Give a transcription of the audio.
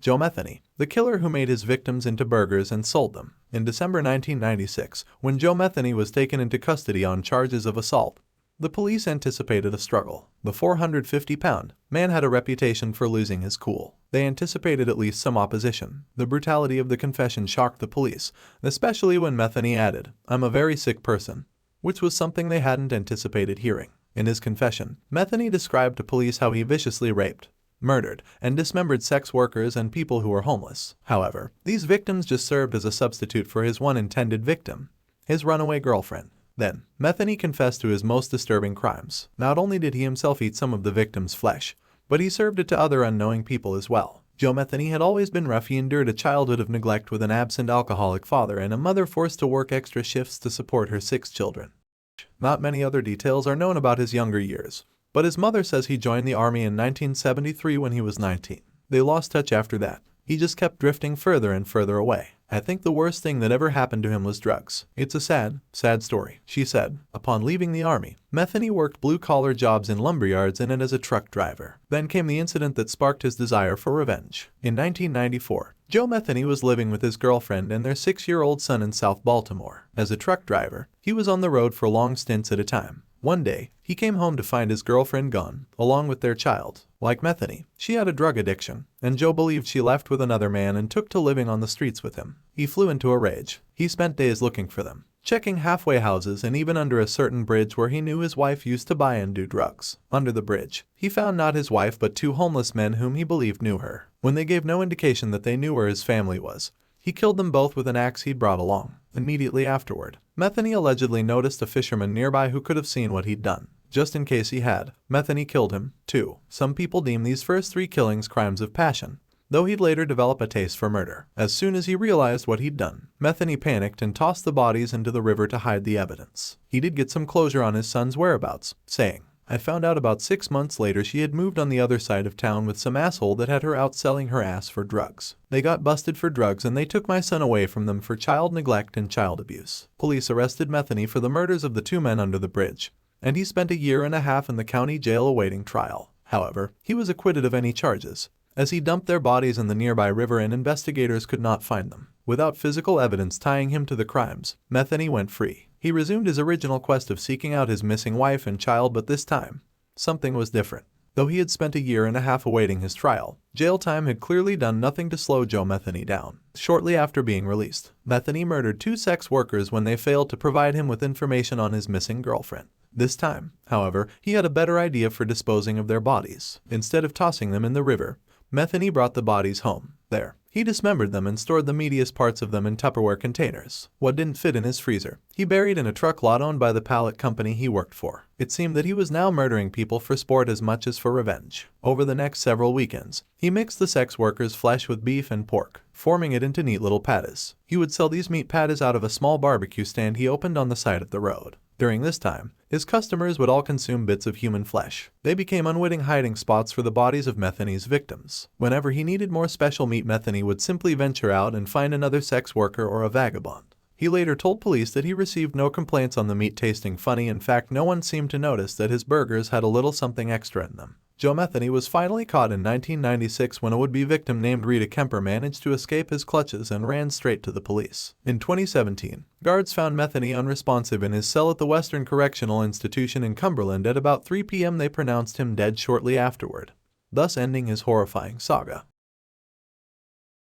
Joe Metheny, the killer who made his victims into burgers and sold them. In December 1996, when Joe Metheny was taken into custody on charges of assault, the police anticipated a struggle. The 450-pound man had a reputation for losing his cool. They anticipated at least some opposition. The brutality of the confession shocked the police, especially when Metheny added, "I'm a very sick person," which was something they hadn't anticipated hearing. In his confession, Metheny described to police how he viciously raped, murdered, and dismembered sex workers and people who were homeless. However, these victims just served as a substitute for his one intended victim, his runaway girlfriend. Then, Metheny confessed to his most disturbing crimes. Not only did he himself eat some of the victim's flesh, but he served it to other unknowing people as well. Joe Metheny had always been rough. He endured a childhood of neglect with an absent alcoholic father and a mother forced to work extra shifts to support her 6 children. Not many other details are known about his younger years, but his mother says he joined the army in 1973 when he was 19. They lost touch after that. He just kept drifting further and further away. "I think the worst thing that ever happened to him was drugs. It's a sad, sad story," she said. Upon leaving the army, Metheny worked blue-collar jobs in lumberyards and as a truck driver. Then came the incident that sparked his desire for revenge. In 1994, Joe Metheny was living with his girlfriend and their 6-year-old son in South Baltimore. As a truck driver, he was on the road for long stints at a time. One day, he came home to find his girlfriend gone, along with their child. Like Metheny, she had a drug addiction, and Joe believed she left with another man and took to living on the streets with him. He flew into a rage. He spent days looking for them, checking halfway houses and even under a certain bridge where he knew his wife used to buy and do drugs. Under the bridge, he found not his wife but 2 homeless men whom he believed knew her. When they gave no indication that they knew where his family was, he killed them both with an axe he'd brought along. Immediately afterward, Metheny allegedly noticed a fisherman nearby who could have seen what he'd done. Just in case he had, Metheny killed him, too. Some people deem these first 3 killings crimes of passion, though he'd later develop a taste for murder. As soon as he realized what he'd done, Metheny panicked and tossed the bodies into the river to hide the evidence. He did get some closure on his son's whereabouts, saying, "I found out about 6 months later she had moved on the other side of town with some asshole that had her out selling her ass for drugs. They got busted for drugs and they took my son away from them for child neglect and child abuse." Police arrested Metheny for the murders of the 2 men under the bridge, and he spent a year and a half in the county jail awaiting trial. However, he was acquitted of any charges, as he dumped their bodies in the nearby river and investigators could not find them. Without physical evidence tying him to the crimes, Metheny went free. He resumed his original quest of seeking out his missing wife and child, but this time, something was different. Though he had spent a year and a half awaiting his trial, jail time had clearly done nothing to slow Joe Metheny down. Shortly after being released, Metheny murdered 2 sex workers when they failed to provide him with information on his missing girlfriend. This time, however, he had a better idea for disposing of their bodies. Instead of tossing them in the river, Metheny brought the bodies home. There, he dismembered them and stored the meatiest parts of them in Tupperware containers. What didn't fit in his freezer, he buried in a truck lot owned by the pallet company he worked for. It seemed that he was now murdering people for sport as much as for revenge. Over the next several weekends, he mixed the sex workers' flesh with beef and pork, forming it into neat little patties. He would sell these meat patties out of a small barbecue stand he opened on the side of the road. During this time, his customers would all consume bits of human flesh. They became unwitting hiding spots for the bodies of Metheny's victims. Whenever he needed more special meat, Metheny would simply venture out and find another sex worker or a vagabond. He later told police that he received no complaints on the meat tasting funny. In fact, no one seemed to notice that his burgers had a little something extra in them. Joe Metheny was finally caught in 1996 when a would-be victim named Rita Kemper managed to escape his clutches and ran straight to the police. In 2017, guards found Metheny unresponsive in his cell at the Western Correctional Institution in Cumberland at about 3 p.m. They pronounced him dead shortly afterward, thus ending his horrifying saga.